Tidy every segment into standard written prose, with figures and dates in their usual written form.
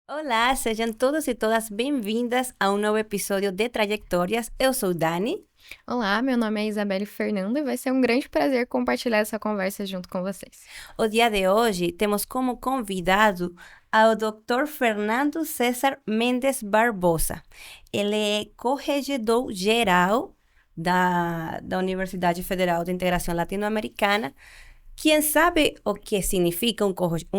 Olá, sejam todos e todas bem-vindas a um novo episódio de Trajetórias. Eu sou Dani. Olá, meu nome é Isabelle Fernanda e vai ser um grande prazer compartilhar essa conversa junto com vocês. O dia de hoje temos como convidado ao Dr. Fernando César Mendes Barbosa. Ele é corregedor geral da Universidade Federal de Integração Latino-Americana. Quem sabe o que significa um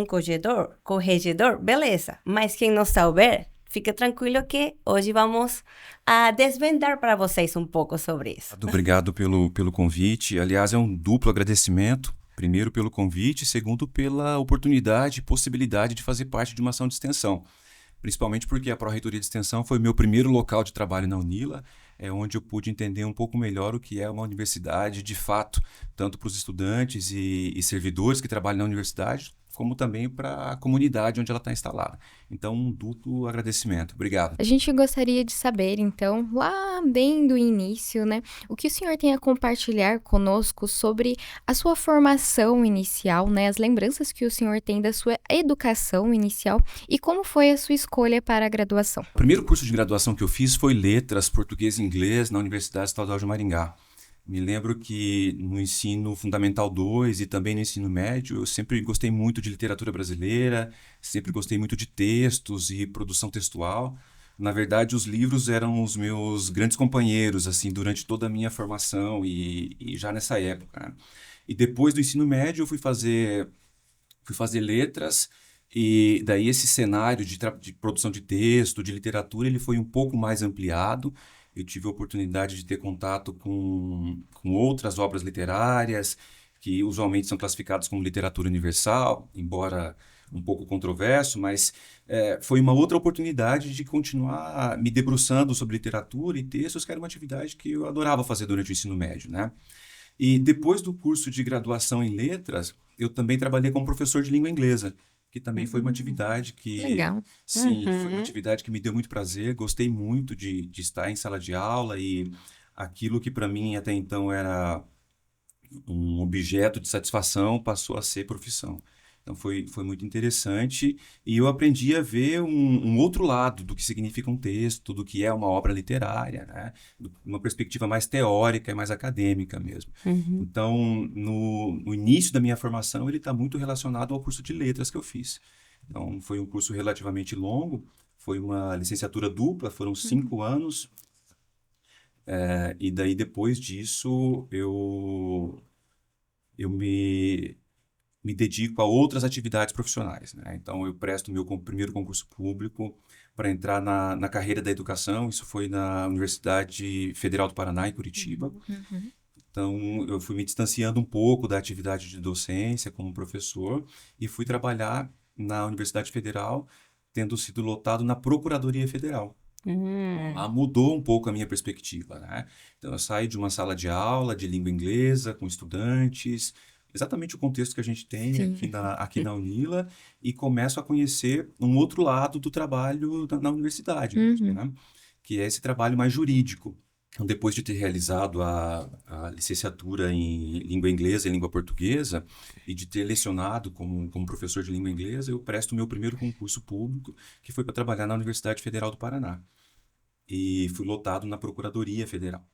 corregedor, beleza. Mas quem não souber, fica tranquilo que hoje vamos a desvendar para vocês um pouco sobre isso. Obrigado pelo convite. Aliás, é um duplo agradecimento. Primeiro pelo convite, segundo pela oportunidade e possibilidade de fazer parte de uma ação de extensão. Principalmente porque a Pró-Reitoria de Extensão foi meu primeiro local de trabalho na UNILA, onde eu pude entender um pouco melhor o que é uma universidade de fato, tanto para os estudantes e servidores que trabalham na universidade, como também para a comunidade onde ela está instalada. Então, um duplo agradecimento. Obrigado. A gente gostaria de saber, então, lá bem do início, né, o que o senhor tem a compartilhar conosco sobre a sua formação inicial, né, as lembranças que o senhor tem da sua educação inicial e como foi a sua escolha para a graduação. O primeiro curso de graduação que eu fiz foi Letras, Português e Inglês na Universidade Estadual de Maringá. Me lembro que no ensino fundamental 2 e também no ensino médio, eu sempre gostei muito de literatura brasileira, sempre gostei muito de textos e produção textual. Na verdade, os livros eram os meus grandes companheiros, assim, durante toda a minha formação e já nessa época, né? E depois do ensino médio, eu fui fazer letras, e daí esse cenário de produção de texto, de literatura, ele foi um pouco mais ampliado. Eu tive a oportunidade de ter contato com outras obras literárias, que usualmente são classificadas como literatura universal, embora um pouco controverso, mas foi uma outra oportunidade de continuar me debruçando sobre literatura e textos, que era uma atividade que eu adorava fazer durante o ensino médio, né? E depois do curso de graduação em letras, eu também trabalhei como professor de língua inglesa, que também foi uma atividade que, Legal. sim, foi uma atividade que me deu muito prazer. Gostei muito de estar em sala de aula, e aquilo que para mim até então era um objeto de satisfação passou a ser profissão. Então foi muito interessante, e eu aprendi a ver um outro lado do que significa um texto, do que é uma obra literária, né? Uma perspectiva mais teórica e mais acadêmica mesmo. Uhum. Então, no início da minha formação, ele está muito relacionado ao curso de letras que eu fiz. Então, foi um curso relativamente longo, foi uma licenciatura dupla, foram 5 anos, e daí depois disso eu me dedico a outras atividades profissionais, né? Então, eu presto meu primeiro concurso público para entrar na carreira da educação. Isso foi na Universidade Federal do Paraná, em Curitiba. Uhum. Então, eu fui me distanciando um pouco da atividade de docência como professor e fui trabalhar na Universidade Federal, tendo sido lotado na Procuradoria Federal. Lá mudou um pouco a minha perspectiva, né? Então, eu saí de uma sala de aula de língua inglesa com estudantes, exatamente o contexto que a gente tem Sim. aqui na UNILA, e começo a conhecer um outro lado do trabalho na universidade, mesmo, Uhum. né? Que é esse trabalho mais jurídico. Então, depois de ter realizado a licenciatura em língua inglesa e língua portuguesa, e de ter lecionado como professor de língua inglesa, eu presto o meu primeiro concurso público, que foi para trabalhar na Universidade Federal do Paraná. E fui lotado na Procuradoria Federal.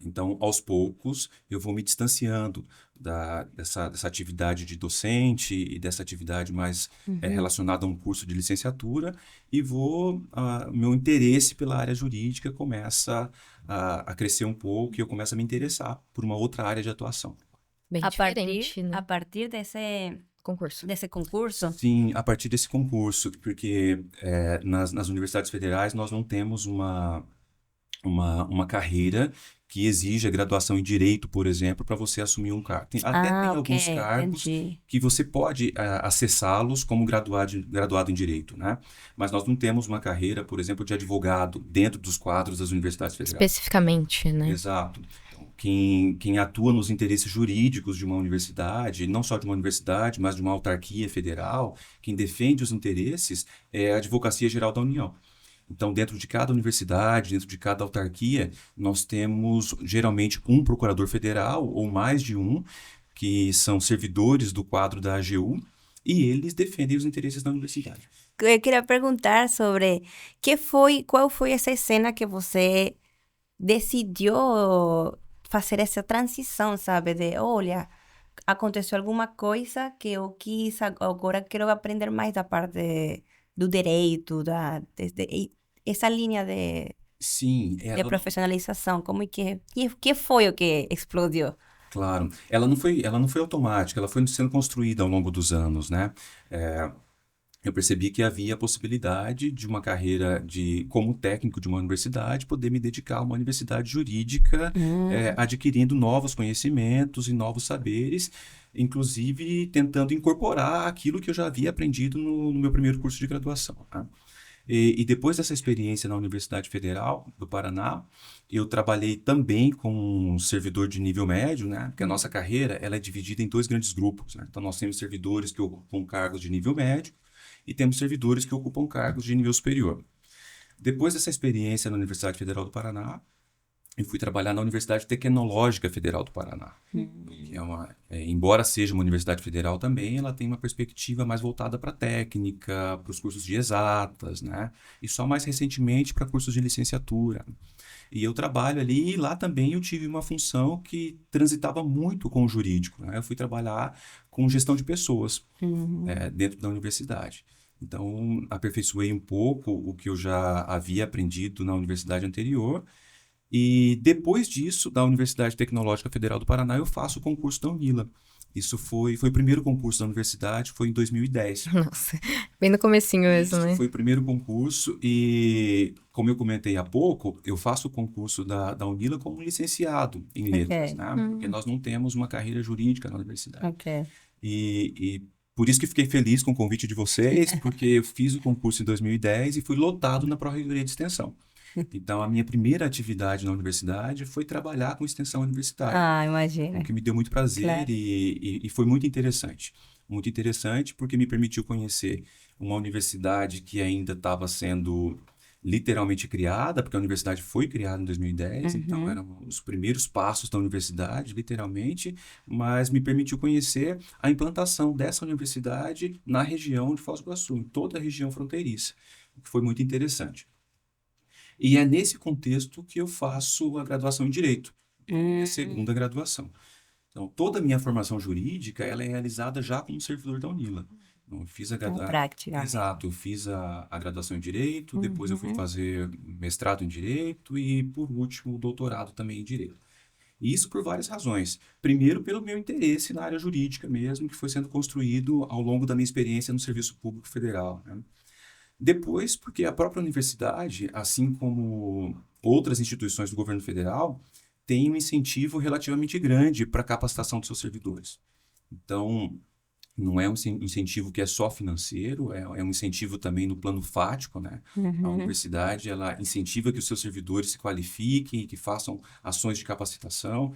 Então, aos poucos, eu vou me distanciando dessa atividade de docente e dessa atividade mais relacionada a um curso de licenciatura, e meu interesse pela área jurídica começa a crescer um pouco, e eu começo a me interessar por uma outra área de atuação. Bem diferente, né? A partir Concurso. desse concurso, Sim, a partir desse concurso, porque nas universidades federais nós não temos uma carreira que exija graduação em direito, por exemplo, para você assumir um cargo. Até tem ok, alguns cargos entendi. que você pode acessá-los como graduado em direito, né? Mas nós não temos uma carreira, por exemplo, de advogado dentro dos quadros das universidades federais. Especificamente, né? Exato. Então, quem atua nos interesses jurídicos de uma universidade, não só de uma universidade, mas de uma autarquia federal, quem defende os interesses é a Advocacia Geral da União. Então, dentro de cada universidade, dentro de cada autarquia, nós temos geralmente um procurador federal ou mais de um, que são servidores do quadro da AGU, e eles defendem os interesses da universidade. eu queria perguntar sobre qual foi essa cena que você decidiu fazer essa transição, sabe? De, olha, aconteceu alguma coisa que eu quis, agora quero aprender mais da parte do direito, essa linha Sim, de profissionalização. Como é que foi o que explodiu? claro. Ela não foi automática, ela foi sendo construída ao longo dos anos, né? Eu percebi que havia a possibilidade de uma carreira como técnico de uma universidade, poder me dedicar a uma universidade jurídica, adquirindo novos conhecimentos e novos saberes, inclusive tentando incorporar aquilo que eu já havia aprendido no meu primeiro curso de graduação, tá? E depois dessa experiência na Universidade Federal do Paraná, eu trabalhei também com um servidor de nível médio, né? Porque a nossa carreira ela é dividida em dois grandes grupos, né? Então, nós temos servidores que ocupam cargos de nível médio e temos servidores que ocupam cargos de nível superior. Depois dessa experiência na Universidade Federal do Paraná, eu fui trabalhar na Universidade Tecnológica Federal do Paraná. Que embora seja uma universidade federal também, ela tem uma perspectiva mais voltada para a técnica, para os cursos de exatas, né? E só mais recentemente para cursos de licenciatura. E eu trabalho ali, e lá também eu tive uma função que transitava muito com o jurídico, né? Eu fui trabalhar com gestão de pessoas dentro da universidade. Então, aperfeiçoei um pouco o que eu já havia aprendido na universidade anterior. E depois disso, da Universidade Tecnológica Federal do Paraná, eu faço o concurso da UNILA. Isso foi o primeiro concurso da universidade, foi em 2010. Nossa, bem no comecinho mesmo, Isso né? foi o primeiro concurso e, como eu comentei há pouco, eu faço o concurso da UNILA como licenciado em letras, né? Porque nós não temos uma carreira jurídica na universidade. Ok. E por isso que fiquei feliz com o convite de vocês, porque eu fiz o concurso em 2010 e fui lotado na Pró-Reitoria de Extensão. Então, a minha primeira atividade na universidade foi trabalhar com extensão universitária. Ah, imagina. O que me deu muito prazer Claro. e foi muito interessante. Muito interessante porque me permitiu conhecer uma universidade que ainda estava sendo literalmente criada, porque a universidade foi criada em 2010, então eram os primeiros passos da universidade, literalmente, mas me permitiu conhecer a implantação dessa universidade na região de Foz do Iguaçu, em toda a região fronteiriça, o que foi muito interessante. E é nesse contexto que eu faço a graduação em Direito, minha segunda graduação. Então, toda a minha formação jurídica, ela é realizada já como servidor da UNILA. Então, eu fiz Prática. Exato, eu fiz a graduação em Direito, depois eu fui fazer mestrado em Direito e, por último, o doutorado também em Direito. E isso por várias razões. Primeiro, pelo meu interesse na área jurídica mesmo, que foi sendo construído ao longo da minha experiência no Serviço Público Federal, né? Depois, porque a própria universidade, assim como outras instituições do governo federal, tem um incentivo relativamente grande para a capacitação dos seus servidores. Então, não é um incentivo que é só financeiro, é um incentivo também no plano fático, né? A universidade, ela incentiva que os seus servidores se qualifiquem, que façam ações de capacitação,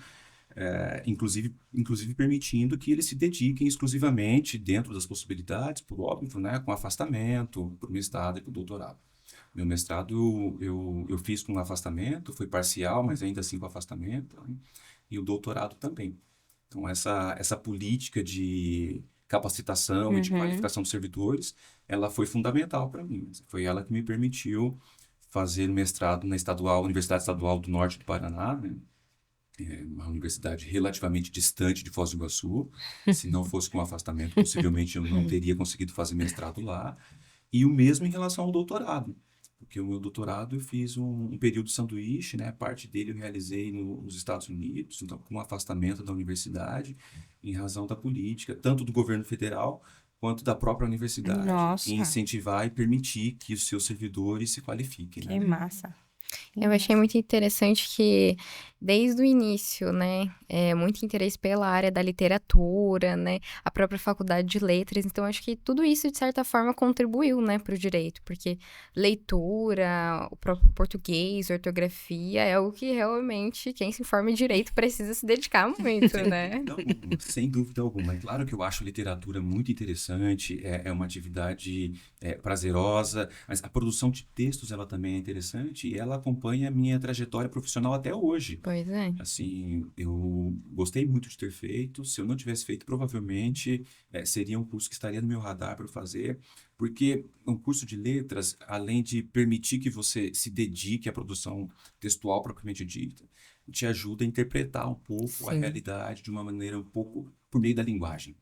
inclusive permitindo que eles se dediquem exclusivamente, dentro das possibilidades, por óbvio, né, com afastamento, para o mestrado e para o doutorado. Meu mestrado eu fiz com afastamento, foi parcial, mas ainda assim com afastamento, né? E o doutorado também. Então, essa política de capacitação e de qualificação dos servidores, ela foi fundamental para mim. Foi ela que me permitiu fazer mestrado na Universidade Estadual do Norte do Paraná, né? Uma universidade relativamente distante de Foz do Iguaçu. Se não fosse com afastamento, possivelmente eu não teria conseguido fazer mestrado lá. E o mesmo em relação ao doutorado. Porque o meu doutorado eu fiz um período sanduíche, né? Parte dele eu realizei nos Estados Unidos, então com afastamento da universidade, em razão da política, tanto do governo federal quanto da própria universidade. Nossa. Em incentivar e permitir que os seus servidores se qualifiquem, Que né? massa. Eu achei muito interessante que, desde o início, né, muito interesse pela área da literatura, né, a própria faculdade de letras. Então, acho que tudo isso, de certa forma, contribuiu, né, para o direito, porque leitura, o próprio português, ortografia, é algo que realmente quem se forma em direito precisa se dedicar muito, né? Sem dúvida alguma. É claro que eu acho literatura muito interessante, é uma atividade prazerosa, mas a produção de textos ela também é interessante e ela acompanha a minha trajetória profissional até hoje. Pois é. Assim, eu gostei muito de ter feito. Se eu não tivesse feito, provavelmente seria um curso que estaria no meu radar para eu fazer, porque um curso de letras, além de permitir que você se dedique à produção textual propriamente dita, te ajuda a interpretar um pouco a Sim. realidade de uma maneira um pouco por meio da linguagem.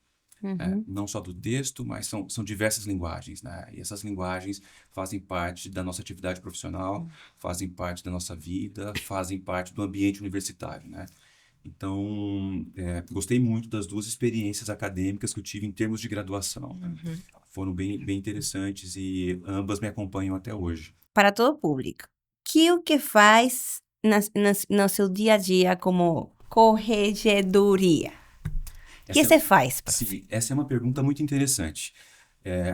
Não só do texto, mas são diversas linguagens, né? E essas linguagens fazem parte da nossa atividade profissional, fazem parte da nossa vida, fazem parte do ambiente universitário, né? Então, gostei muito das duas experiências acadêmicas que eu tive em termos de graduação, né? Foram bem interessantes e ambas me acompanham até hoje. Para todo o público, o que faz no seu dia a dia como corregedoria? O que Essa é- você faz, prof? Sim, essa é uma pergunta muito interessante.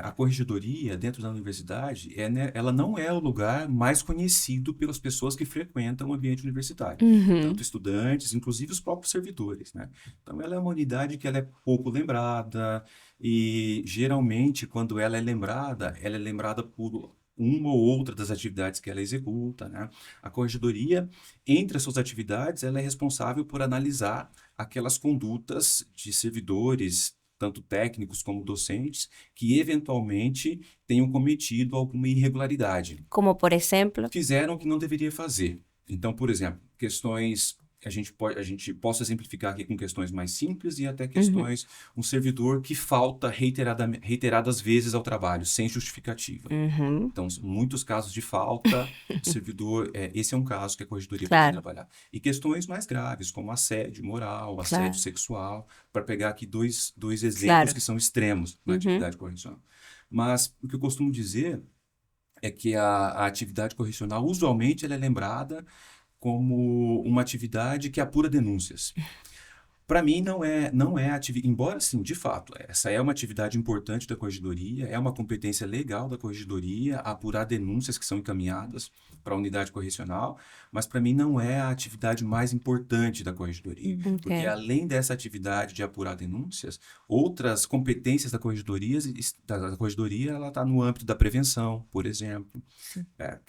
A corregedoria dentro da universidade, né, ela não é o lugar mais conhecido pelas pessoas que frequentam o ambiente universitário. Tanto estudantes, inclusive os próprios servidores, né? Então, ela é uma unidade que ela é pouco lembrada e, geralmente, quando ela é lembrada por uma ou outra das atividades que ela executa, né? A corregedoria, entre as suas atividades, ela é responsável por analisar aquelas condutas de servidores, tanto técnicos como docentes, que eventualmente tenham cometido alguma irregularidade. Como, por exemplo, Fizeram o que não deveria fazer. Então, por exemplo, questões a gente possa exemplificar aqui com questões mais simples e até questões, um servidor que falta reiteradas vezes ao trabalho, sem justificativa. Então, muitos casos de falta, o servidor, esse é um caso que a corregedoria pode Claro. trabalhar. E questões mais graves, como assédio moral, assédio Claro. sexual, para pegar aqui dois exemplos Claro. que são extremos na atividade correcional. Mas o que eu costumo dizer é que a atividade correcional, usualmente, ela é lembrada como uma atividade que apura denúncias. Para mim, não é atividade, embora sim, de fato, essa é uma atividade importante da corregedoria, é uma competência legal da corregedoria apurar denúncias que são encaminhadas para a unidade correcional, mas para mim não é a atividade mais importante da corregedoria, porque além dessa atividade de apurar denúncias, outras competências da corregedoria ela está no âmbito da prevenção, por exemplo,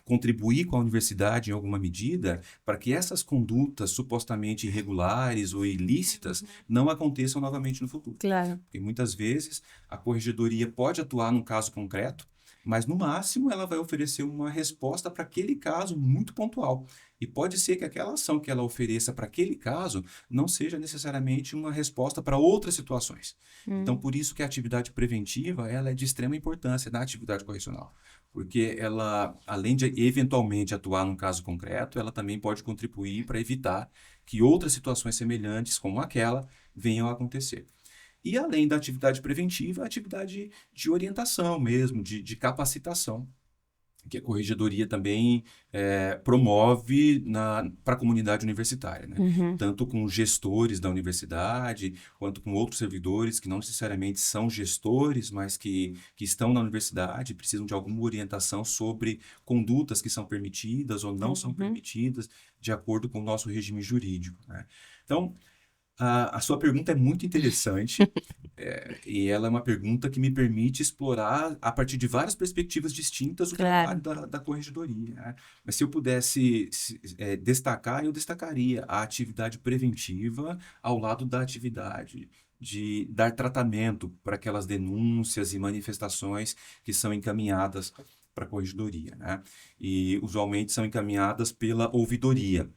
contribuir com a universidade em alguma medida para que essas condutas supostamente irregulares ou ilícitas não aconteçam novamente no futuro. Claro. Porque muitas vezes a corregedoria pode atuar num caso concreto, mas no máximo ela vai oferecer uma resposta para aquele caso muito pontual. E pode ser que aquela ação que ela ofereça para aquele caso não seja necessariamente uma resposta para outras situações. Então, por isso que a atividade preventiva ela é de extrema importância na atividade correcional. Porque ela, além de eventualmente atuar num caso concreto, ela também pode contribuir para evitar que outras situações semelhantes como aquela venham a acontecer. E além da atividade preventiva, a atividade de orientação mesmo, de capacitação, que a corregedoria também promove para a comunidade universitária, né? Tanto com gestores da universidade, quanto com outros servidores que não necessariamente são gestores, mas que estão na universidade, precisam de alguma orientação sobre condutas que são permitidas ou não são permitidas, de acordo com o nosso regime jurídico, né? Então, a sua pergunta é muito interessante e ela é uma pergunta que me permite explorar a partir de várias perspectivas distintas o Claro. trabalho da corregedoria, né? Mas se eu pudesse destacar, eu destacaria a atividade preventiva ao lado da atividade de dar tratamento para aquelas denúncias e manifestações que são encaminhadas para a corregedoria, né? E usualmente são encaminhadas pela ouvidoria.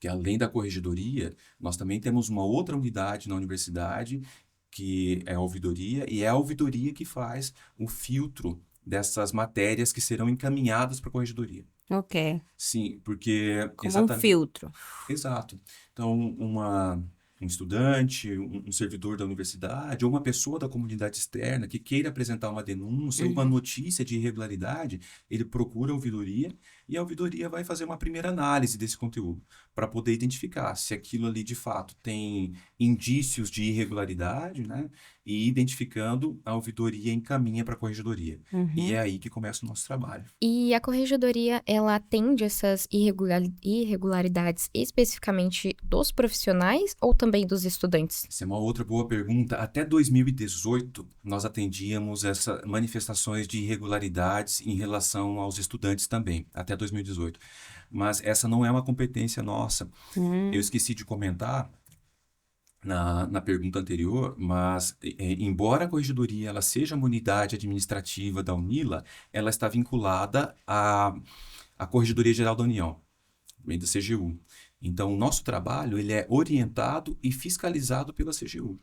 Que além da corregedoria, nós também temos uma outra unidade na universidade, que é a ouvidoria, e é a ouvidoria que faz o filtro dessas matérias que serão encaminhadas para a corregedoria. Ok. Sim, porque... Como um filtro. Exato. Então, um estudante, um servidor da universidade, ou uma pessoa da comunidade externa que queira apresentar uma denúncia, uma notícia de irregularidade, ele procura a ouvidoria e a ouvidoria vai fazer uma primeira análise desse conteúdo para poder identificar se aquilo ali de fato tem indícios de irregularidade, né? E identificando, a ouvidoria encaminha para a corregedoria. E é aí que começa o nosso trabalho. E a corregedoria, ela atende essas irregularidades especificamente dos profissionais ou também também dos estudantes? Essa é uma outra boa pergunta. Até 2018, nós atendíamos essas manifestações de irregularidades em relação aos estudantes também, até 2018. Mas essa não é uma competência nossa. Eu esqueci de comentar na pergunta anterior, mas embora a corregedoria ela seja uma unidade administrativa da UNILA, ela está vinculada à Corregedoria Geral da União, bem da CGU. Então, o nosso trabalho ele é orientado e fiscalizado pela CGU.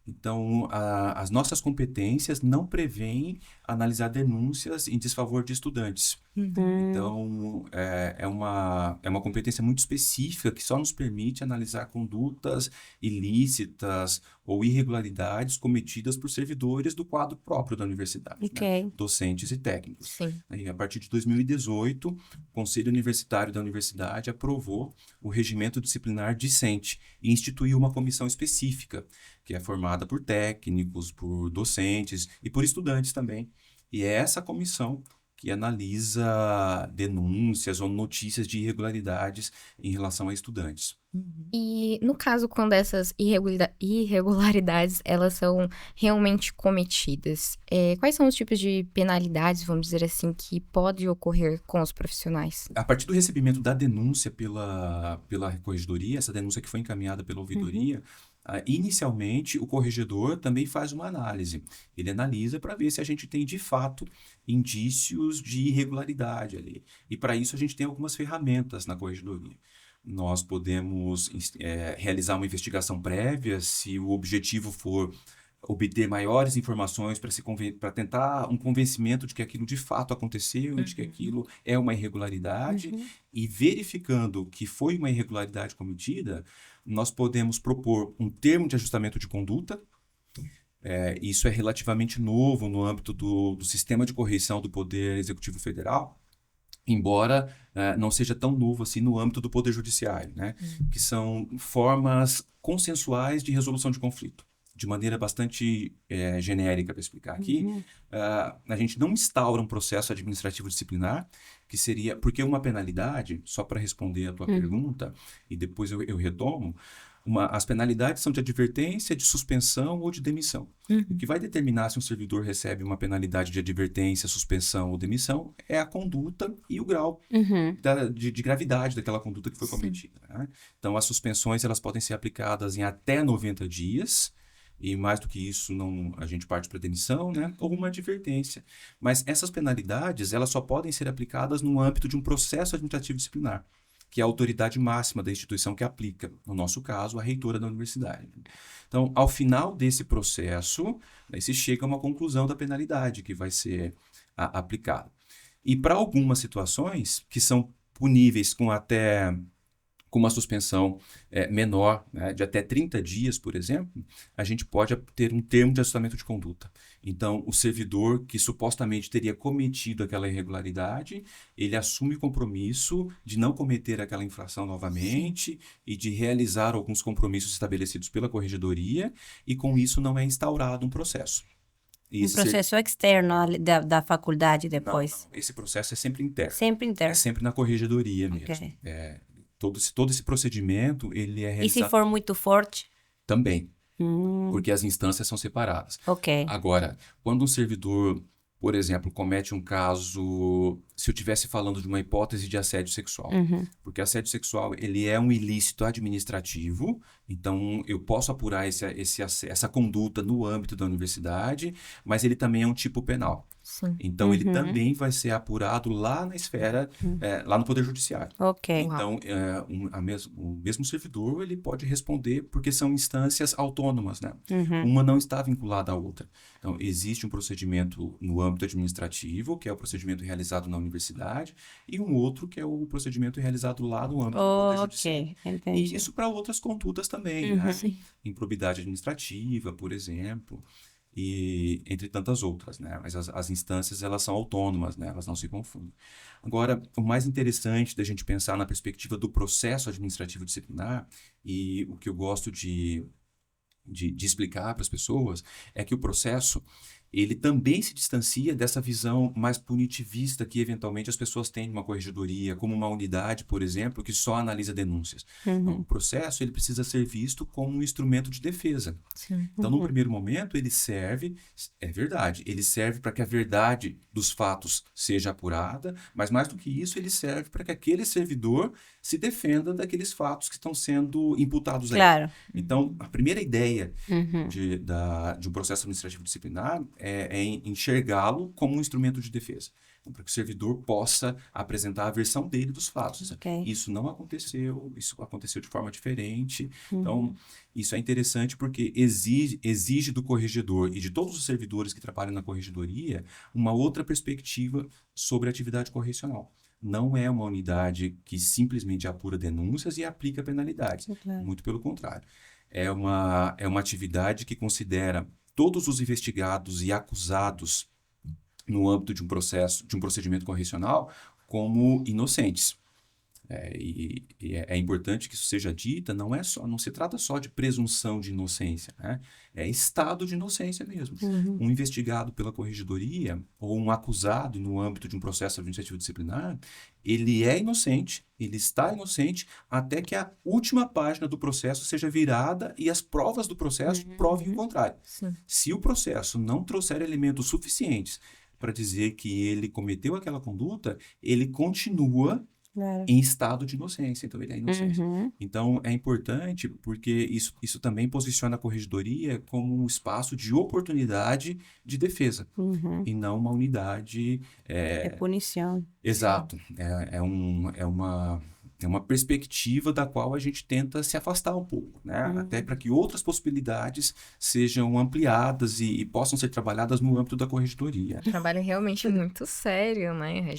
Então, as nossas competências não prevêem analisar denúncias em desfavor de estudantes. Então, é uma competência muito específica que só nos permite analisar condutas ilícitas ou irregularidades cometidas por servidores do quadro próprio da universidade, né? Docentes e técnicos. Sim. Aí, a partir de 2018, o Conselho Universitário da Universidade aprovou o regimento disciplinar discente e instituiu uma comissão específica, que é formada por técnicos, por docentes e por estudantes também. E é essa comissão que analisa denúncias ou notícias de irregularidades em relação a estudantes. E no caso, quando essas irregularidades elas são realmente cometidas, quais são os tipos de penalidades, vamos dizer assim, que pode ocorrer com os profissionais? A partir do recebimento da denúncia pela corregedoria, essa denúncia que foi encaminhada pela ouvidoria, inicialmente o corregedor também faz uma análise. Ele analisa para ver se a gente tem de fato indícios de irregularidade ali. E para isso a gente tem algumas ferramentas na corregedoria. Nós podemos realizar uma investigação prévia se o objetivo for obter maiores informações para tentar um convencimento de que aquilo de fato aconteceu, de que aquilo é uma irregularidade, e verificando que foi uma irregularidade cometida, nós podemos propor um termo de ajustamento de conduta. Isso é relativamente novo no âmbito do sistema de correição do Poder Executivo Federal, embora não seja tão novo assim no âmbito do Poder Judiciário, né? Que são formas consensuais de resolução de conflito. De maneira bastante genérica para explicar aqui, a gente não instaura um processo administrativo disciplinar, que seria... Porque uma penalidade, só para responder a tua pergunta, e depois eu retomo, as penalidades são de advertência, de suspensão ou de demissão. O que vai determinar se um servidor recebe uma penalidade de advertência, suspensão ou demissão é a conduta e o grau de gravidade daquela conduta que foi cometida, né? Então, as suspensões elas podem ser aplicadas em até 90 dias, e mais do que isso, a gente parte para demissão, né? Ou uma advertência. Mas essas penalidades elas só podem ser aplicadas no âmbito de um processo administrativo disciplinar, que é a autoridade máxima da instituição que aplica, no nosso caso, a reitora da universidade. Então, ao final desse processo, aí se chega a uma conclusão da penalidade que vai ser aplicada. E para algumas situações que são puníveis com uma suspensão menor, né, de até 30 dias, por exemplo, a gente pode ter um termo de ajustamento de conduta. Então, o servidor que supostamente teria cometido aquela irregularidade, ele assume o compromisso de não cometer aquela infração novamente e de realizar alguns compromissos estabelecidos pela corregedoria, e com isso não é instaurado um processo. Um processo externo da faculdade depois? Não, esse processo é sempre interno. Sempre interno. É sempre na corregedoria mesmo. Okay. Todo esse procedimento, ele é realizado... E se for muito forte? Também, porque as instâncias são separadas. Ok. Agora, quando um servidor, por exemplo, comete um caso... Se eu estivesse falando de uma hipótese de assédio sexual, porque assédio sexual, ele é um ilícito administrativo, então eu posso apurar essa conduta no âmbito da universidade, mas ele também é um tipo penal. Sim. Então, ele também vai ser apurado lá na esfera, lá no Poder Judiciário. Ok. Então, o mesmo servidor, ele pode responder porque são instâncias autônomas, né? Uma não está vinculada à outra. Então, existe um procedimento no âmbito administrativo, que é o procedimento realizado na universidade, e um outro que é o procedimento realizado lá no âmbito do Poder Judiciário. Entendi. E isso para outras condutas também, né? Improbidade administrativa, por exemplo, e entre tantas outras, né? Mas as instâncias, elas são autônomas, né? Elas não se confundem. Agora, o mais interessante da gente pensar na perspectiva do processo administrativo disciplinar, e o que eu gosto de explicar para as pessoas, é que o processo, ele também se distancia dessa visão mais punitivista que eventualmente as pessoas têm de uma corregedoria, como uma unidade, por exemplo, que só analisa denúncias. Então, o processo ele precisa ser visto como um instrumento de defesa. Sim. Então, no primeiro momento, ele serve, é verdade, ele serve para que a verdade dos fatos seja apurada, mas mais do que isso, ele serve para que aquele servidor se defenda daqueles fatos que estão sendo imputados a ele. Claro. Então, a primeira ideia de um processo administrativo disciplinar é enxergá-lo como um instrumento de defesa. Então, para que o servidor possa apresentar a versão dele dos fatos. Ok. Isso não aconteceu, isso aconteceu de forma diferente. Então, isso é interessante porque exige do corregedor e de todos os servidores que trabalham na corregedoria uma outra perspectiva sobre a atividade correcional. Não é uma unidade que simplesmente apura denúncias e aplica penalidades. Claro. Muito pelo contrário. É uma atividade que considera todos os investigados e acusados no âmbito de um processo, de um procedimento correcional, como inocentes. É importante que isso seja dito, não se trata só de presunção de inocência, né? É estado de inocência mesmo. Um investigado pela corregedoria ou um acusado no âmbito de um processo administrativo disciplinar, ele é inocente, ele está inocente até que a última página do processo seja virada e as provas do processo provem o contrário. Sim. Se o processo não trouxer elementos suficientes para dizer que ele cometeu aquela conduta, ele continua em estado de inocência, então ele é inocente. Então é importante porque isso também posiciona a corregedoria como um espaço de oportunidade de defesa e não uma unidade... É punição. Exato. É uma perspectiva da qual a gente tenta se afastar um pouco, né? Até para que outras possibilidades sejam ampliadas e possam ser trabalhadas no âmbito da corregedoria. Um trabalho realmente muito sério, né?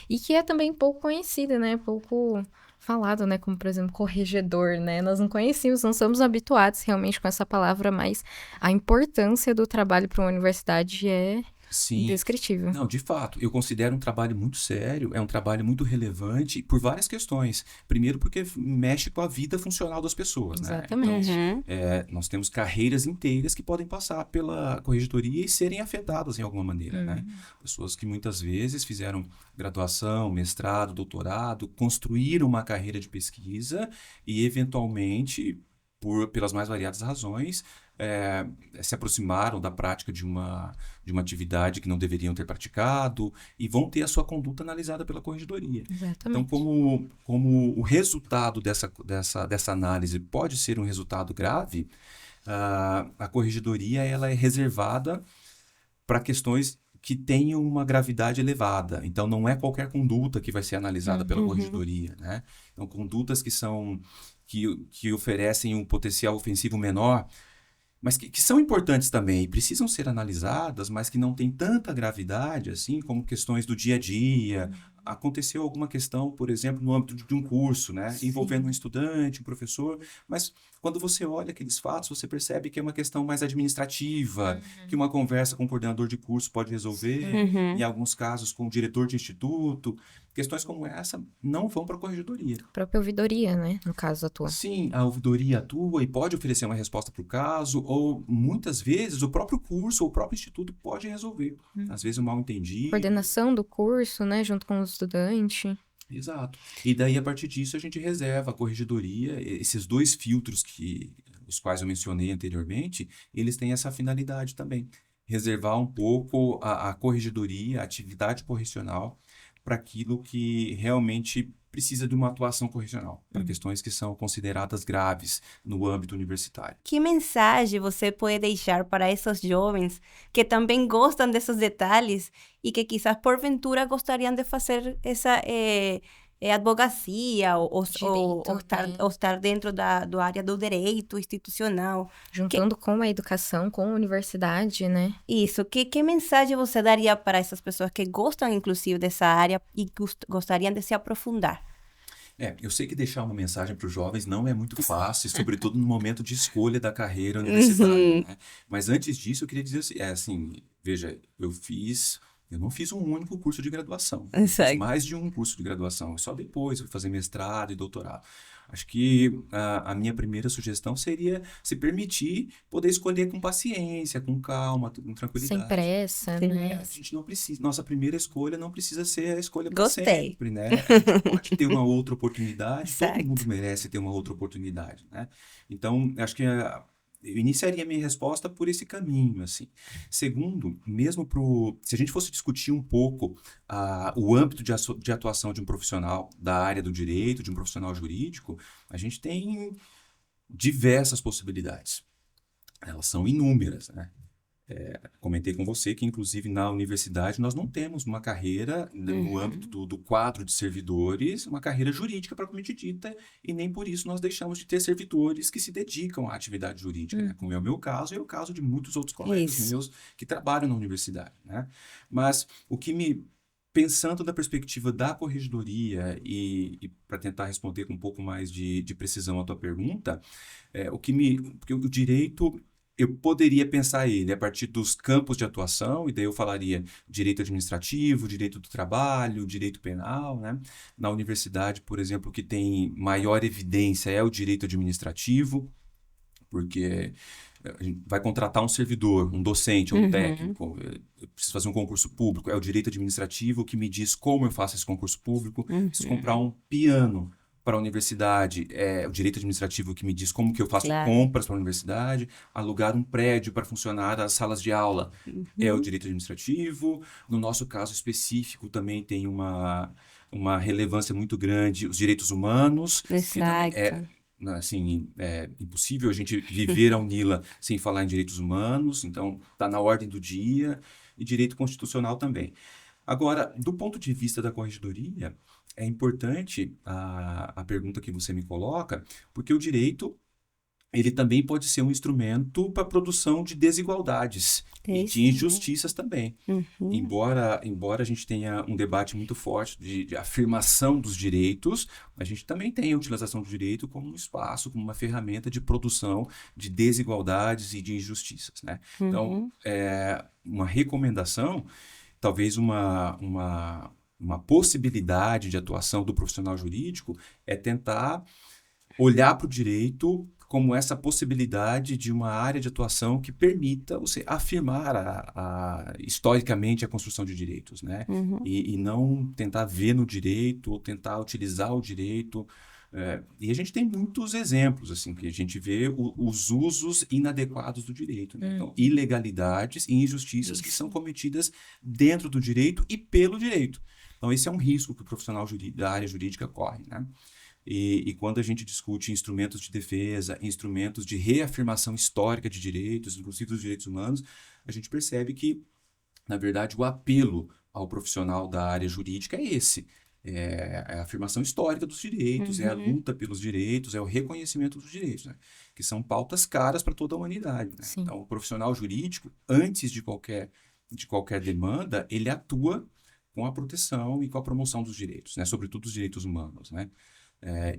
E que é também pouco conhecido, né? Pouco falado, né? Como, por exemplo, corregedor, né? Nós não conhecíamos, não somos habituados realmente com essa palavra, mas a importância do trabalho para uma universidade é... Sim. Indescritível. Não, de fato, eu considero um trabalho muito sério, é um trabalho muito relevante por várias questões. Primeiro porque mexe com a vida funcional das pessoas, né? Exatamente. Então, nós temos carreiras inteiras que podem passar pela corregedoria e serem afetadas em alguma maneira, né? Pessoas que muitas vezes fizeram graduação, mestrado, doutorado, construíram uma carreira de pesquisa e eventualmente, pelas mais variadas razões, se aproximaram da prática de uma atividade que não deveriam ter praticado e vão ter a sua conduta analisada pela corregedoria. Exatamente. Então, como o resultado dessa análise pode ser um resultado grave, a corregedoria ela é reservada para questões que tenham uma gravidade elevada. Então, não é qualquer conduta que vai ser analisada pela corregedoria, né? Então, condutas que oferecem um potencial ofensivo menor, mas que são importantes também e precisam ser analisadas, mas que não têm tanta gravidade, assim, como questões do dia a dia. Aconteceu alguma questão, por exemplo, no âmbito de um curso, né? Envolvendo um estudante, um professor, mas quando você olha aqueles fatos, você percebe que é uma questão mais administrativa, que uma conversa com o coordenador de curso pode resolver, em alguns casos com o diretor de instituto. Questões como essa não vão para a corregedoria. A própria ouvidoria, né? No caso, atua. Sim, a ouvidoria atua e pode oferecer uma resposta para o caso, ou muitas vezes o próprio curso ou o próprio instituto pode resolver. Às vezes um mal-entendido. Coordenação do curso, né? Junto com o estudante. Exato. E daí, a partir disso, a gente reserva a corregedoria, esses dois filtros os quais eu mencionei anteriormente, eles têm essa finalidade também. Reservar um pouco a corregedoria, a atividade correcional, para aquilo que realmente precisa de uma atuação correcional, para questões que são consideradas graves no âmbito universitário. Que mensagem você pode deixar para esses jovens que também gostam desses detalhes e que quizás porventura gostariam de fazer essa advocacia ou estar dentro do área do direito institucional? Juntando com a educação, com a universidade, né? Isso. Que mensagem você daria para essas pessoas que gostam, inclusive, dessa área e gostariam de se aprofundar? Eu sei que deixar uma mensagem para os jovens não é muito fácil, sobretudo no momento de escolha da carreira universitária, né? Mas antes disso, eu queria dizer assim, veja, eu não fiz um único curso de graduação. Eu fiz mais de um curso de graduação. Só depois eu fui fazer mestrado e doutorado. Acho que a minha primeira sugestão seria se permitir poder escolher com paciência, com calma, com Sem tranquilidade. pressa, Sim. né? A gente não precisa, nossa primeira escolha não precisa ser a escolha para Gostei. sempre, né? A gente pode ter uma outra oportunidade, todo Certo. mundo merece ter uma outra oportunidade, né? Então, acho que eu iniciaria minha resposta por esse caminho, assim. Segundo, mesmo se a gente fosse discutir um pouco o âmbito de atuação de um profissional da área do direito, de um profissional jurídico, a gente tem diversas possibilidades. Elas são inúmeras, né? Comentei com você que, inclusive, na universidade nós não temos uma carreira, no âmbito do quadro de servidores, uma carreira jurídica propriamente dita, e nem por isso nós deixamos de ter servidores que se dedicam à atividade jurídica, né? Como é o meu caso e é o caso de muitos outros colegas Isso. meus que trabalham na universidade, né? Mas pensando da perspectiva da corregedoria e para tentar responder com um pouco mais de precisão a tua pergunta, porque o direito, eu poderia pensar ele a partir dos campos de atuação, e daí eu falaria direito administrativo, direito do trabalho, direito penal, né? Na universidade, por exemplo, o que tem maior evidência é o direito administrativo, porque a gente vai contratar um servidor, um docente ou um técnico, eu preciso fazer um concurso público, é o direito administrativo que me diz como eu faço esse concurso público, preciso comprar um piano para a universidade, é o direito administrativo que me diz como que eu faço Claro. compras para a universidade, alugar um prédio para funcionar as salas de aula, é o direito administrativo. No nosso caso específico também tem uma relevância muito grande os direitos humanos, que também Exato. assim, é impossível a gente viver a UNILA sem falar em direitos humanos, então está na ordem do dia, e direito constitucional também. Agora, do ponto de vista da corregedoria, é importante a pergunta que você me coloca, porque o direito, ele também pode ser um instrumento para a produção de desigualdades e de injustiças também. Embora a gente tenha um debate muito forte de afirmação dos direitos, a gente também tem a utilização do direito como um espaço, como uma ferramenta de produção de desigualdades e de injustiças, né? Então, uma recomendação, talvez uma possibilidade de atuação do profissional jurídico é tentar olhar para o direito como essa possibilidade de uma área de atuação que permita você afirmar historicamente a construção de direitos, né? E não tentar ver no direito ou tentar utilizar o direito. E a gente tem muitos exemplos, assim, que a gente vê os usos inadequados do direito, né? Então, ilegalidades e injustiças que são cometidas dentro do direito e pelo direito. Então, esse é um risco que o profissional da área jurídica corre, né? E quando a gente discute instrumentos de defesa, instrumentos de reafirmação histórica de direitos, inclusive dos direitos humanos, a gente percebe que, na verdade, o apelo ao profissional da área jurídica é esse. É a afirmação histórica dos direitos, é a luta pelos direitos, é o reconhecimento dos direitos, né? Que são pautas caras para toda a humanidade, né? Então, o profissional jurídico, antes de qualquer demanda, ele atua com a proteção e com a promoção dos direitos, né? Sobretudo os direitos humanos, né?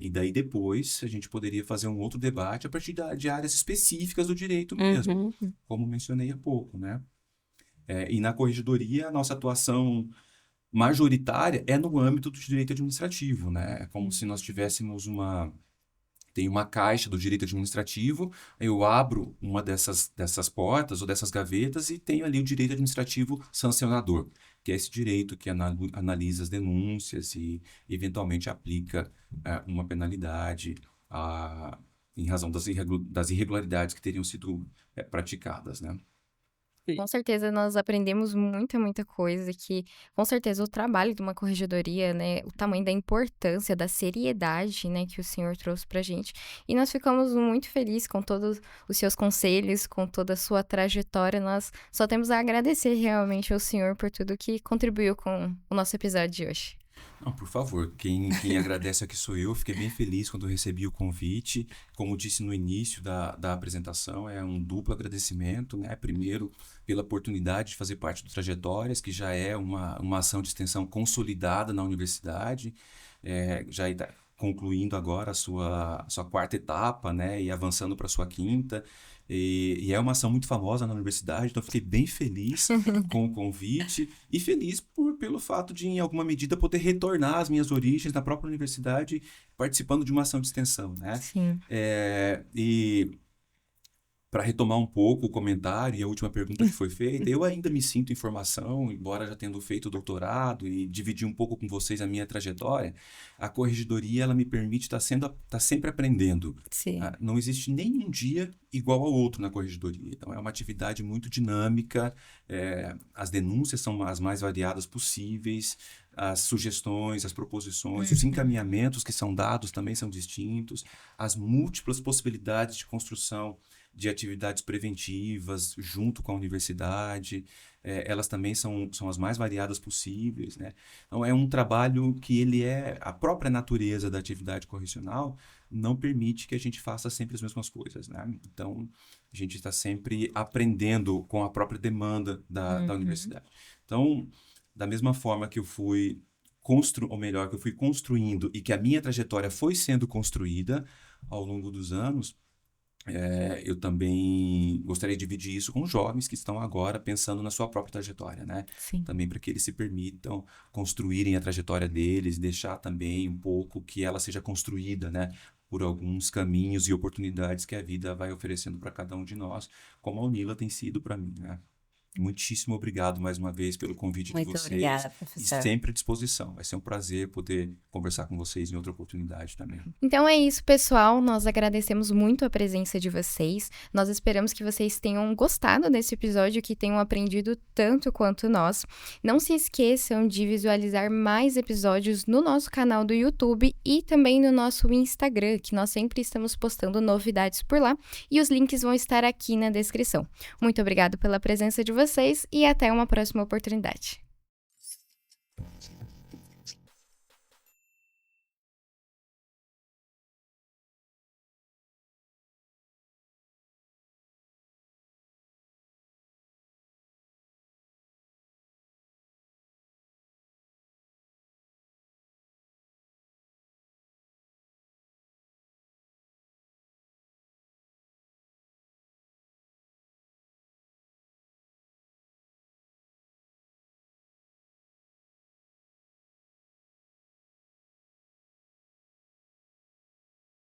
E daí depois a gente poderia fazer um outro debate a partir de áreas específicas do direito mesmo, como mencionei há pouco, né? E na corregedoria, a nossa atuação majoritária é no âmbito do direito administrativo, né? É como se nós tivéssemos tem uma caixa do direito administrativo, eu abro uma dessas portas ou dessas gavetas e tenho ali o direito administrativo sancionador, que é esse direito que analisa as denúncias e eventualmente aplica uma penalidade em razão das irregularidades que teriam sido praticadas, né? Com certeza nós aprendemos muita coisa que, com certeza, o trabalho de uma corregedoria, né, o tamanho da importância, da seriedade, né, que o senhor trouxe pra gente. E nós ficamos muito felizes com todos os seus conselhos, com toda a sua trajetória. Nós só temos a agradecer realmente ao senhor por tudo que contribuiu com o nosso episódio de hoje. Não, por favor, quem agradece aqui sou eu. Fiquei bem feliz quando recebi o convite. Como disse no início da apresentação, é um duplo agradecimento, né? Primeiro, pela oportunidade de fazer parte do Trajetórias, que já é uma ação de extensão consolidada na universidade, já está concluindo agora a sua quarta etapa, né? E avançando para a sua quinta. E é uma ação muito famosa na universidade, então eu fiquei bem feliz com o convite e feliz pelo fato de, em alguma medida, poder retornar às minhas origens na própria universidade, participando de uma ação de extensão, né? Sim. E para retomar um pouco o comentário e a última pergunta que foi feita, eu ainda me sinto em formação, embora já tendo feito o doutorado e dividir um pouco com vocês a minha trajetória, a corregedoria ela me permite estar sempre aprendendo. Sim. Não existe nenhum dia igual ao outro na corregedoria. Então, é uma atividade muito dinâmica, as denúncias são as mais variadas possíveis, as sugestões, as proposições, os encaminhamentos que são dados também são distintos, as múltiplas possibilidades de construção de atividades preventivas junto com a universidade, elas também são as mais variadas possíveis, né? Então, é um trabalho que a própria natureza da atividade correcional não permite que a gente faça sempre as mesmas coisas, né? Então, a gente está sempre aprendendo com a própria demanda da universidade. Então, da mesma forma que eu fui que eu fui construindo e que a minha trajetória foi sendo construída ao longo dos anos, eu também gostaria de dividir isso com jovens que estão agora pensando na sua própria trajetória, né? Sim. Também para que eles se permitam construírem a trajetória deles, deixar também um pouco que ela seja construída, né? Por alguns caminhos e oportunidades que a vida vai oferecendo para cada um de nós, como a Unila tem sido para mim, né? Muitíssimo obrigado mais uma vez pelo convite de Muito vocês. obrigada, E professor. sempre à disposição. Vai ser um prazer poder conversar com vocês em outra oportunidade também. Então é isso, pessoal. Nós agradecemos muito a presença de vocês. Nós esperamos que vocês tenham gostado desse episódio, que tenham aprendido tanto quanto nós. Não se esqueçam de visualizar mais episódios no nosso canal do YouTube e também no nosso Instagram, que nós sempre estamos postando novidades por lá. E os links vão estar aqui na descrição. Muito obrigado pela presença de vocês e até uma próxima oportunidade.